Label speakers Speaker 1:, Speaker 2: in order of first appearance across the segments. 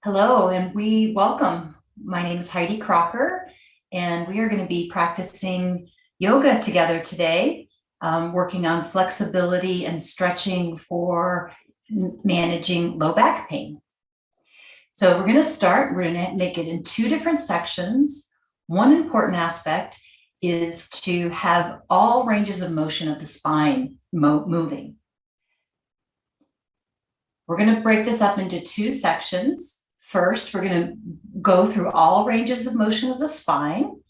Speaker 1: Hello, and we welcome. My name is Heidi Crocker, and we are going to be practicing yoga together today, working on flexibility and stretching for managing low back pain. So we're going to start, we're going to make it in two different sections. One important aspect is to have all ranges of motion of the spine moving. We're going to break this up into two sections. First, we're going to go through all ranges of motion of the spine.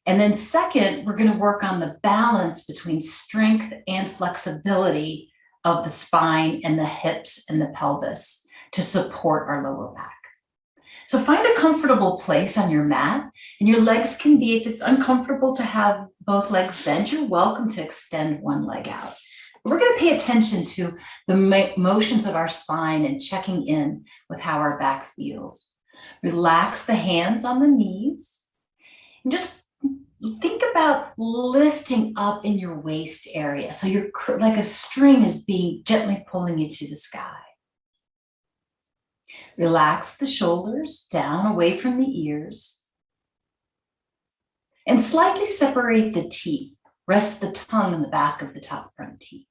Speaker 1: And then second, we're going to work on the balance between strength and flexibility of the spine and the hips and the pelvis to support our lower back. So find a comfortable place on your mat, and your legs can be, if it's uncomfortable to have both legs bent, you're welcome to extend one leg out. We're going to pay attention to the motions of our spine and checking in with how our back feels. Relax the hands on the knees and just think about lifting up in your waist area. So you're like a string is being gently pulling you to the sky. Relax the shoulders down away from the ears and slightly separate the teeth. Rest the tongue in the back of the top front teeth.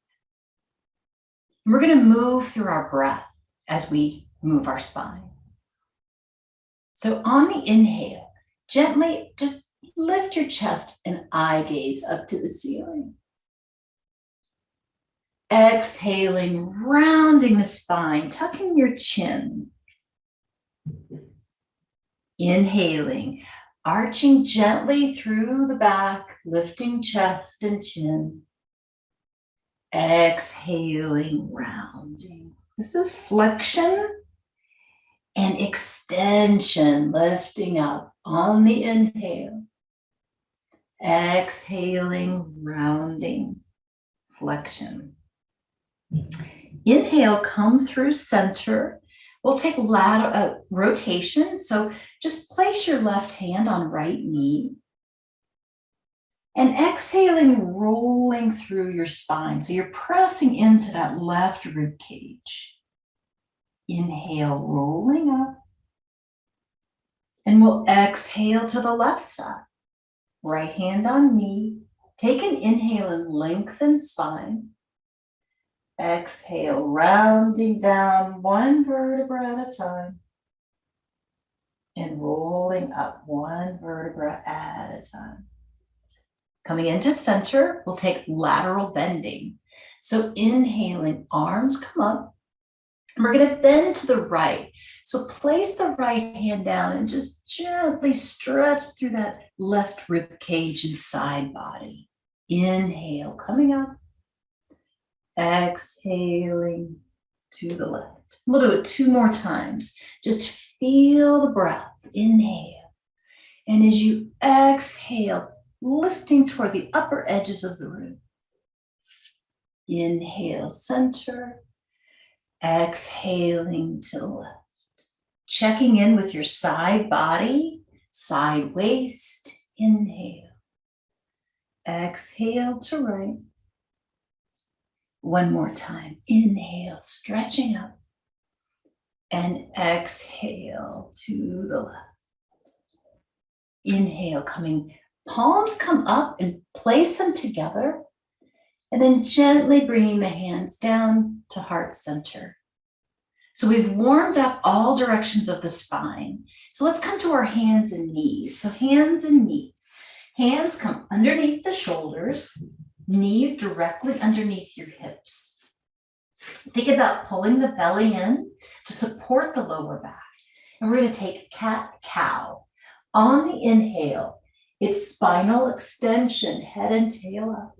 Speaker 1: And we're going to move through our breath as we move our spine. So on the inhale, gently just lift your chest and eye gaze up to the ceiling. Exhaling, rounding the spine, tucking your chin. Inhaling, arching gently through the back, lifting chest and chin. Exhaling, rounding. This is flexion and extension, lifting up on the inhale. Exhaling, rounding, flexion. Inhale, come through center. We'll take lateral rotation. So just place your left hand on right knee. And exhaling, rolling through your spine. So you're pressing into that left rib cage. Inhale, rolling up. And we'll exhale to the left side. Right hand on knee. Take an inhale and lengthen spine. Exhale, rounding down one vertebra at a time. And rolling up one vertebra at a time. Coming into center, we'll take lateral bending. So inhaling, arms come up. And we're going to bend to the right. So place the right hand down and just gently stretch through that left rib cage and side body. Inhale, coming up. Exhaling to the left. We'll do it two more times. Just feel the breath. Inhale. And as you exhale, lifting toward the upper edges of the room. Inhale, center. Exhaling to the left. Checking in with your side body, side waist. Inhale. Exhale to right. One more time. Inhale, stretching up. And exhale to the left. Inhale, coming. Palms come up and place them together. And then gently bringing the hands down to heart center. So we've warmed up all directions of the spine. So let's come to our hands and knees. So hands and knees. Hands come underneath the shoulders. Knees directly underneath your hips. Think about pulling the belly in to support the lower back. And we're going to take cat-cow. On the inhale, it's spinal extension, head and tail up.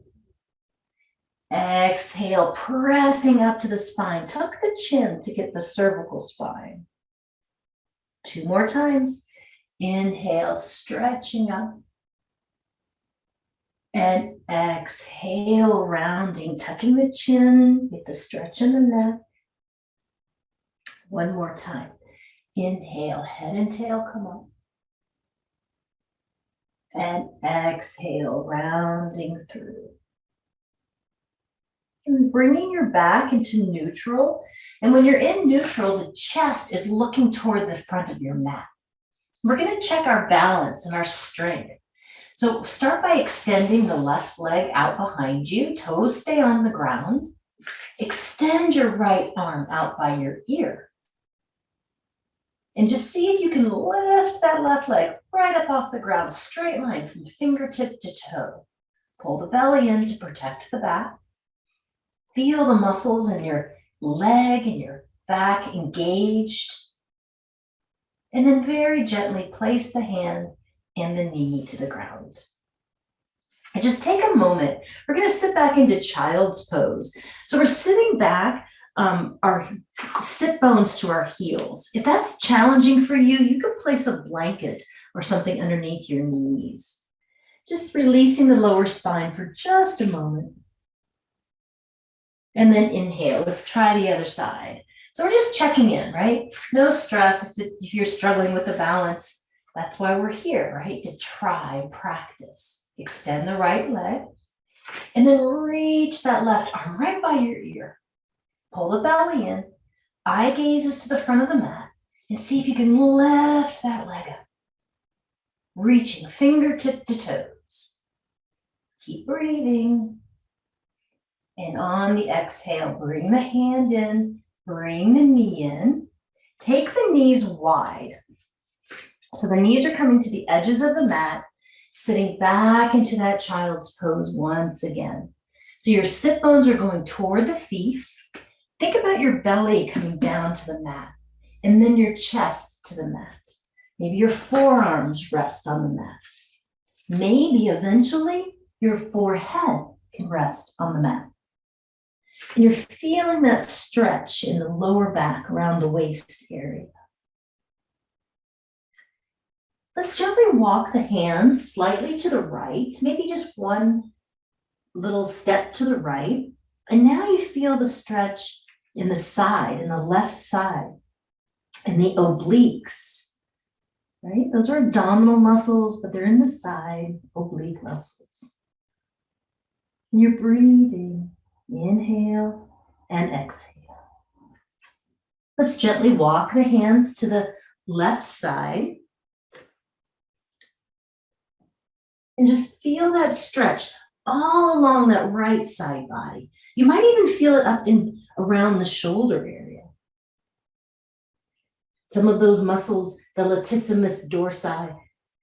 Speaker 1: Exhale, pressing up to the spine. Tuck the chin to get the cervical spine. Two more times. Inhale, stretching up. And exhale, rounding, tucking the chin, get the stretch in the neck. One more time. Inhale, head and tail come up. And exhale, rounding through. And bringing your back into neutral. And when you're in neutral, the chest is looking toward the front of your mat. We're going to check our balance and our strength. So start by extending the left leg out behind you. Toes stay on the ground. Extend your right arm out by your ear. And just see if you can lift that left leg right up off the ground, straight line from fingertip to toe. Pull the belly in to protect the back. Feel the muscles in your leg and your back engaged. And then very gently place the hand and the knee to the ground. And just take a moment. We're going to sit back into child's pose. So we're sitting back, our sit bones to our heels. If that's challenging for you, you can place a blanket or something underneath your knees. Just releasing the lower spine for just a moment. And then inhale. Let's try the other side. So we're just checking in, right? No stress if you're struggling with the balance. That's why we're here, right? To try, practice. Extend the right leg. And then reach that left arm right by your ear. Pull the belly in. Eye gazes to the front of the mat. And see if you can lift that leg up. Reaching fingertip to toes. Keep breathing. And on the exhale, bring the hand in, bring the knee in. Take the knees wide. So the knees are coming to the edges of the mat, sitting back into that child's pose once again. So your sit bones are going toward the feet. Think about your belly coming down to the mat, and then your chest to the mat. Maybe your forearms rest on the mat. Maybe eventually your forehead can rest on the mat. And you're feeling that stretch in the lower back around the waist area. Let's gently walk the hands slightly to the right, maybe just one little step to the right. And now you feel the stretch in the side, in the left side, and the obliques, right? Those are abdominal muscles, but they're in the side, oblique muscles. And you're breathing. Inhale and exhale. Let's gently walk the hands to the left side. And just feel that stretch all along that right side body. You might even feel it up and around the shoulder area. Some of those muscles, the latissimus dorsi,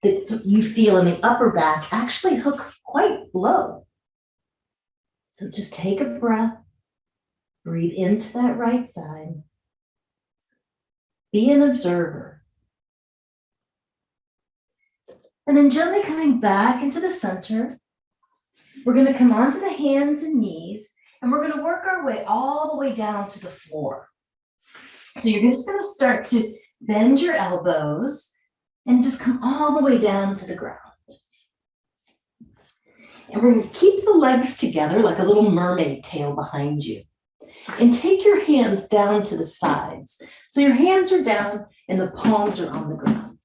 Speaker 1: that you feel in the upper back actually hook quite low. So just take a breath, breathe into that right side. Be an observer. And then gently coming back into the center, we're going to come onto the hands and knees, and we're going to work our way all the way down to the floor. So you're just going to start to bend your elbows and just come all the way down to the ground. And we're going to keep the legs together like a little mermaid tail behind you. And take your hands down to the sides. So your hands are down and the palms are on the ground.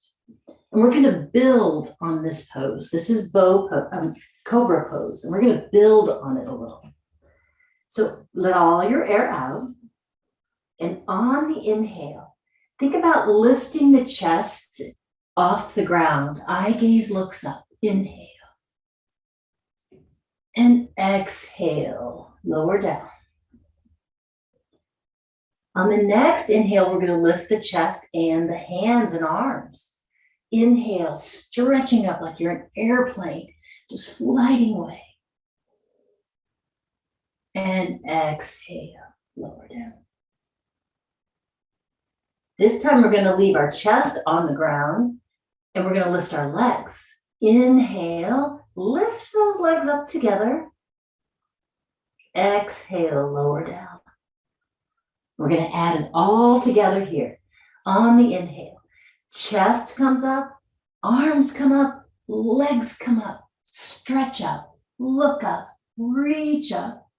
Speaker 1: And we're going to build on this pose. This is cobra pose. And we're going to build on it a little. So let all your air out. And on the inhale, think about lifting the chest off the ground. Eye gaze looks up. Inhale. And exhale, lower down. On the next inhale, we're going to lift the chest and the hands and arms. Inhale, stretching up like you're an airplane, just flying away. And exhale, lower down. This time we're going to leave our chest on the ground and we're going to lift our legs. Inhale, lift those legs up together. Exhale, lower down. We're going to add it all together here. On the inhale, chest comes up, arms come up, legs come up, stretch up, look up, reach up,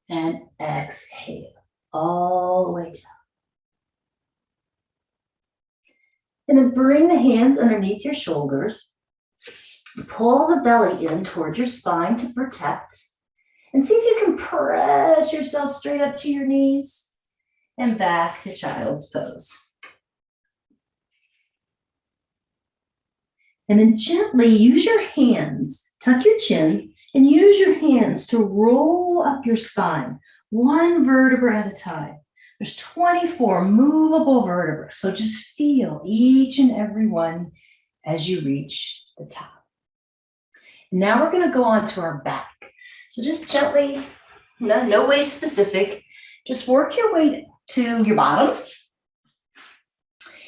Speaker 1: and exhale all the way down. And then bring the hands underneath your shoulders. Pull the belly in towards your spine to protect. And see if you can press yourself straight up to your knees and back to child's pose. And then gently use your hands, tuck your chin, and use your hands to roll up your spine, one vertebra at a time. There's 24 movable vertebrae, so just feel each and every one as you reach the top. Now we're going to go on to our back. So just gently, no way specific, just work your way to your bottom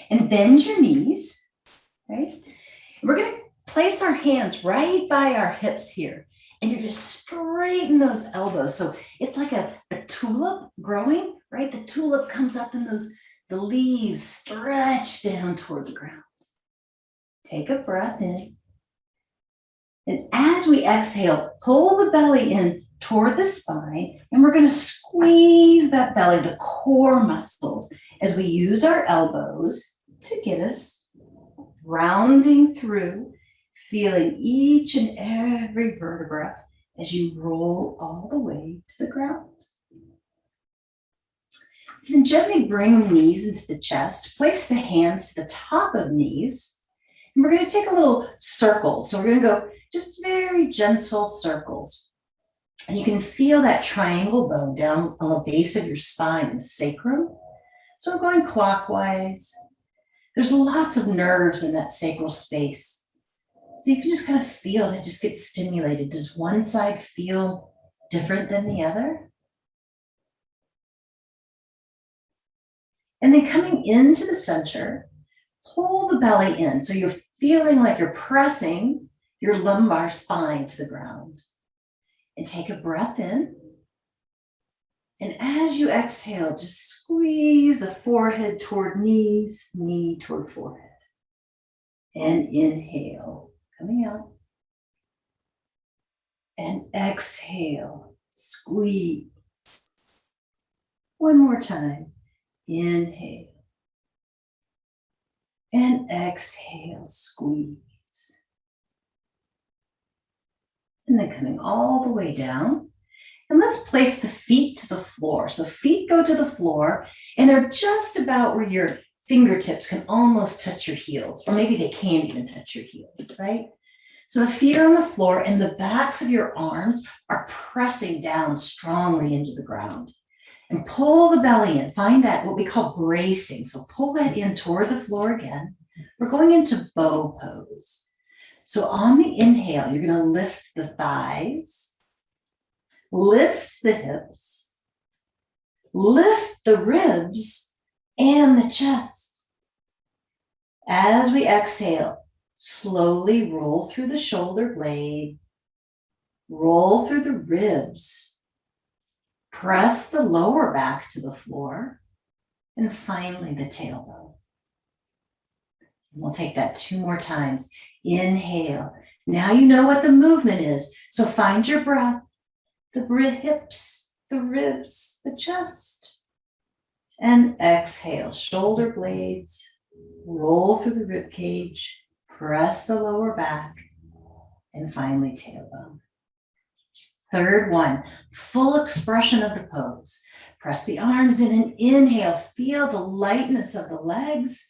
Speaker 1: and bend your knees, right? We're going to place our hands right by our hips here, and you're going to straighten those elbows. So it's like a tulip growing, right? The tulip comes up and the leaves stretch down toward the ground. Take a breath in. And as we exhale, pull the belly in toward the spine, and we're going to squeeze that belly, the core muscles, as we use our elbows to get us rounding through, feeling each and every vertebra as you roll all the way to the ground. Then gently bring the knees into the chest, place the hands to the top of knees, and we're going to take a little circle. So we're going to go just very gentle circles. And you can feel that triangle bone down on the base of your spine, the sacrum. So we're going clockwise. There's lots of nerves in that sacral space. So you can just kind of feel that just gets stimulated. Does one side feel different than the other? And then coming into the center, pull the belly in. So you're feeling like you're pressing your lumbar spine to the ground. And take a breath in. And as you exhale, just squeeze the forehead toward knees, knee toward forehead. And inhale, coming out. And exhale, squeeze. One more time. Inhale. And exhale, squeeze. And then coming all the way down. And let's place the feet to the floor. So feet go to the floor, and they're just about where your fingertips can almost touch your heels, or maybe they can't even touch your heels, right? So the feet are on the floor, and the backs of your arms are pressing down strongly into the ground. And pull the belly in. Find that, what we call bracing. So pull that in toward the floor again. We're going into bow pose. So on the inhale, you're going to lift the thighs, lift the hips, lift the ribs and the chest. As we exhale, slowly roll through the shoulder blade, roll through the ribs, press the lower back to the floor, and finally the tailbone. We'll take that 2 more times. Inhale. Now you know what the movement is. So find your breath, the hips, the ribs, the chest. And exhale, shoulder blades, roll through the rib cage, press the lower back, and finally tailbone. Third one, full expression of the pose. Press the arms in and inhale. Feel the lightness of the legs.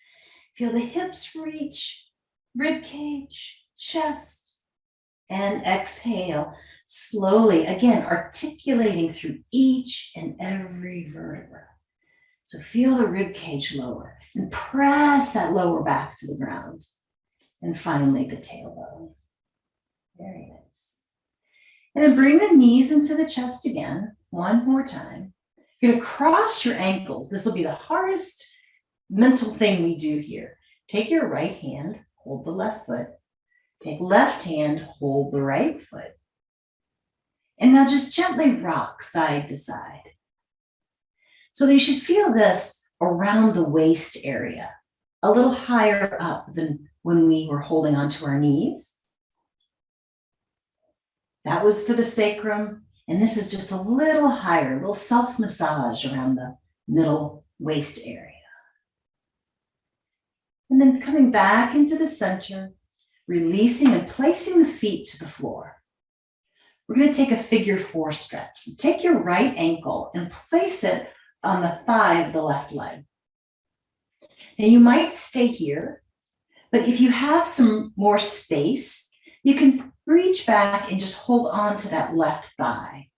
Speaker 1: Feel the hips reach, rib cage, chest, and exhale slowly. Again, articulating through each and every vertebra. So feel the rib cage lower and press that lower back to the ground. And finally, the tailbone. Very nice. And then bring the knees into the chest again, one more time. You're going to cross your ankles. This will be the hardest mental thing we do here. Take your right hand, hold the left foot. Take left hand, hold the right foot. And now just gently rock side to side. So you should feel this around the waist area, a little higher up than when we were holding onto our knees. That was for the sacrum. And this is just a little higher, a little self-massage around the middle waist area. And then coming back into the center, releasing and placing the feet to the floor. we're going to take a figure 4 stretch. So take your right ankle and place it on the thigh of the left leg. Now you might stay here, but if you have some more space, you can reach back and just hold on to that left thigh.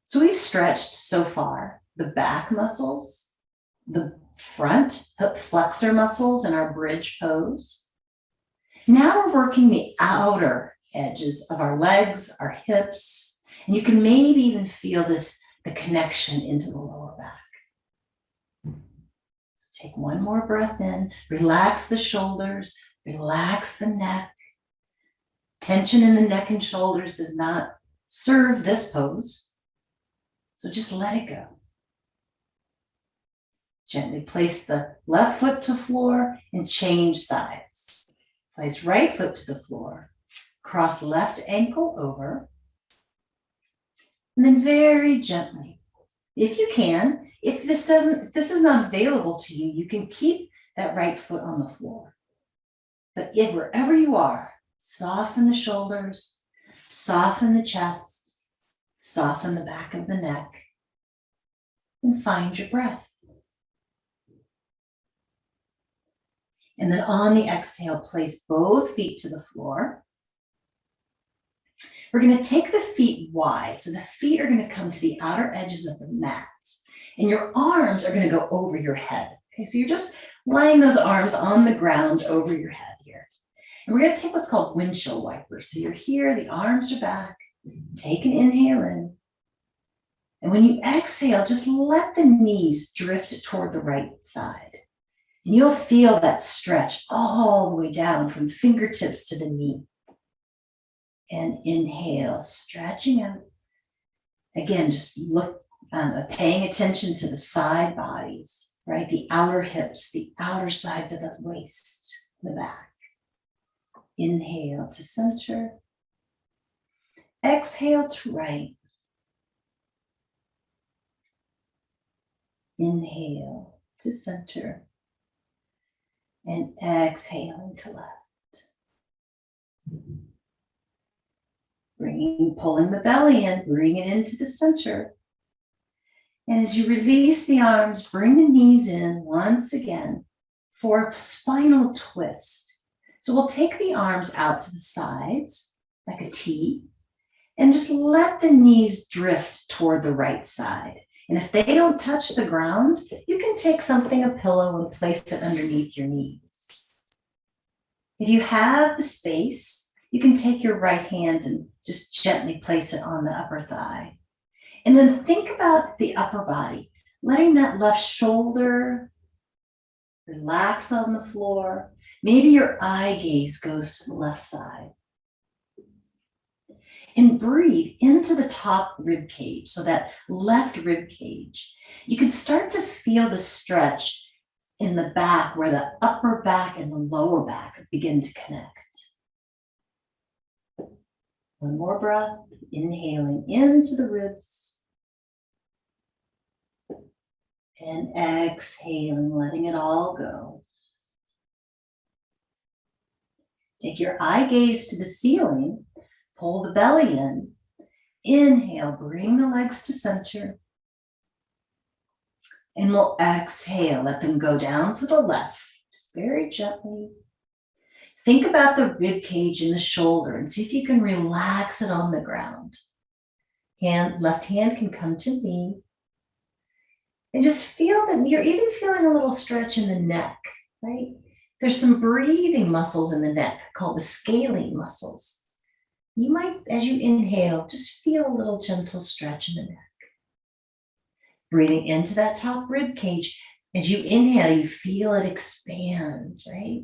Speaker 1: So we've stretched so far the back muscles, the front hip flexor muscles in our bridge pose. Now we're working the outer edges of our legs, our hips, and you can maybe even feel the connection into the lower back. So take one more breath in, relax the shoulders, relax the neck. Tension in the neck and shoulders does not serve this pose, so just let it go. Gently place the left foot to floor and change sides. Place right foot to the floor. Cross left ankle over. And then very gently, if you can, if this is not available to you, you can keep that right foot on the floor. But wherever you are, soften the shoulders, soften the chest, soften the back of the neck, and find your breath. And then on the exhale, place both feet to the floor. We're going to take the feet wide. So the feet are going to come to the outer edges of the mat. And your arms are going to go over your head. Okay, so you're just laying those arms on the ground over your head here. And we're going to take what's called windshield wipers. So you're here, the arms are back. Take an inhale in. And when you exhale, just let the knees drift toward the right side. And you'll feel that stretch all the way down from fingertips to the knee. And inhale, stretching out. Again, just look, paying attention to the side bodies, right? The outer hips, the outer sides of the waist, the back. Inhale to center. Exhale to right. Inhale to center. And exhaling to left. Pulling the belly in, bring it into the center. And as you release the arms, bring the knees in once again for a spinal twist. So we'll take the arms out to the sides like a T and just let the knees drift toward the right side. And if they don't touch the ground, you can take something, a pillow, and place it underneath your knees. If you have the space, you can take your right hand and just gently place it on the upper thigh. And then think about the upper body, letting that left shoulder relax on the floor. Maybe your eye gaze goes to the left side. And breathe into the top rib cage, so that left rib cage. You can start to feel the stretch in the back where the upper back and the lower back begin to connect. One more breath, inhaling into the ribs. And exhaling, letting it all go. Take your eye gaze to the ceiling. Pull the belly in. Inhale, bring the legs to center. And we'll exhale, let them go down to the left, very gently. Think about the rib cage and the shoulder and see if you can relax it on the ground. Left hand can come to knee. And just feel that you're even feeling a little stretch in the neck, right? There's some breathing muscles in the neck called the scalene muscles. You might, as you inhale, just feel a little gentle stretch in the neck. Breathing into that top rib cage. As you inhale, you feel it expand, right?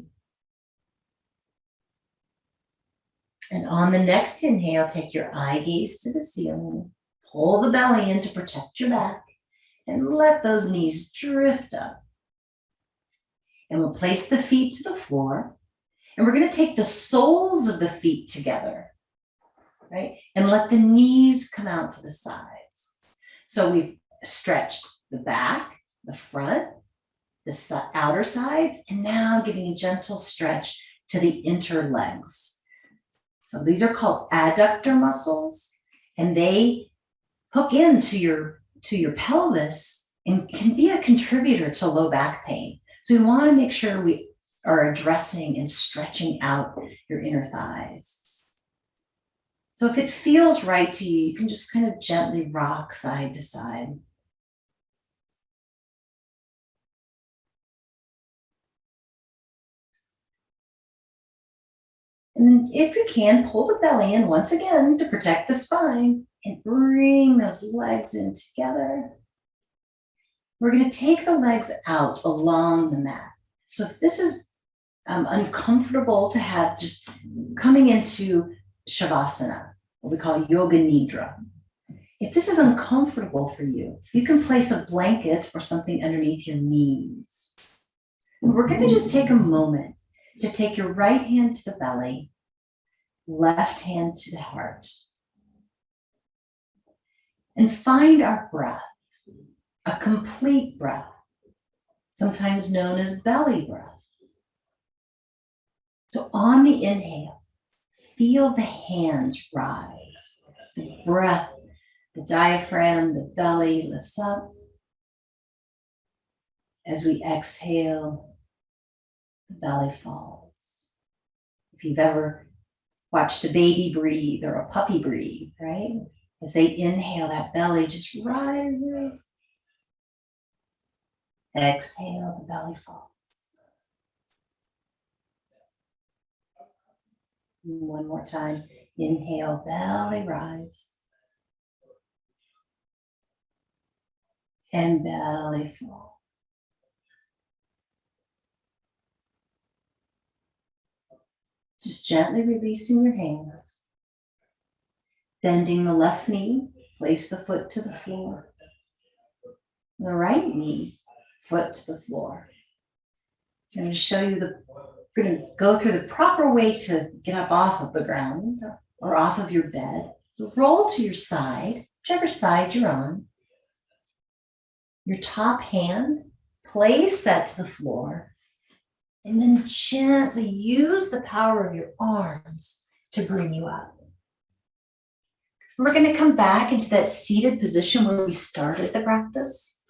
Speaker 1: And on the next inhale, take your eye gaze to the ceiling. Pull the belly in to protect your back. And let those knees drift up. And we'll place the feet to the floor. And we're going to take the soles of the feet together. Right? And let the knees come out to the sides. So we've stretched the back, the front, the outer sides, and now giving a gentle stretch to the inner legs. So these are called adductor muscles, and they hook into your pelvis and can be a contributor to low back pain. So we want to make sure we are addressing and stretching out your inner thighs. So if it feels right to you, you can just kind of gently rock side to side. And then if you can, pull the belly in once again to protect the spine and bring those legs in together. We're going to take the legs out along the mat. So if this is uncomfortable to have, just coming into Shavasana, what we call Yoga Nidra. If this is uncomfortable for you, you can place a blanket or something underneath your knees. And we're going to just take a moment to take your right hand to the belly, left hand to the heart, and find our breath, a complete breath, sometimes known as belly breath. So on the inhale, feel the hands rise, the breath, the diaphragm, the belly lifts up. As we exhale, the belly falls. If you've ever watched a baby breathe or a puppy breathe, right? As they inhale, that belly just rises. Exhale, the belly falls. One more time. Inhale, belly rise. And belly fall. Just gently releasing your hands. Bending the left knee, place the foot to the floor. The right knee, foot to the floor. I'm going to show you we're going to go through the proper way to get up off of the ground or off of your bed. So roll to your side, whichever side you're on. Your top hand, place that to the floor, and then gently use the power of your arms to bring you up. We're going to come back into that seated position where we started the practice.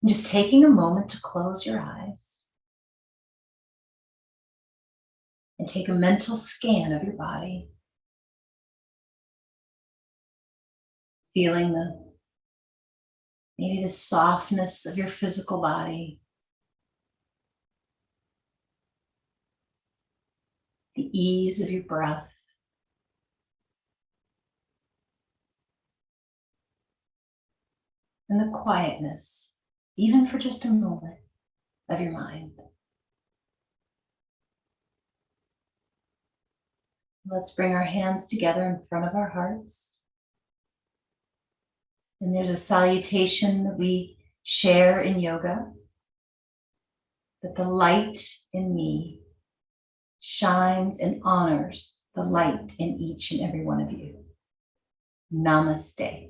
Speaker 1: Just taking a moment to close your eyes and take a mental scan of your body. Feeling maybe the softness of your physical body, the ease of your breath, and the quietness, even for just a moment, of your mind. Let's bring our hands together in front of our hearts. And there's a salutation that we share in yoga, that the light in me shines and honors the light in each and every one of you. Namaste.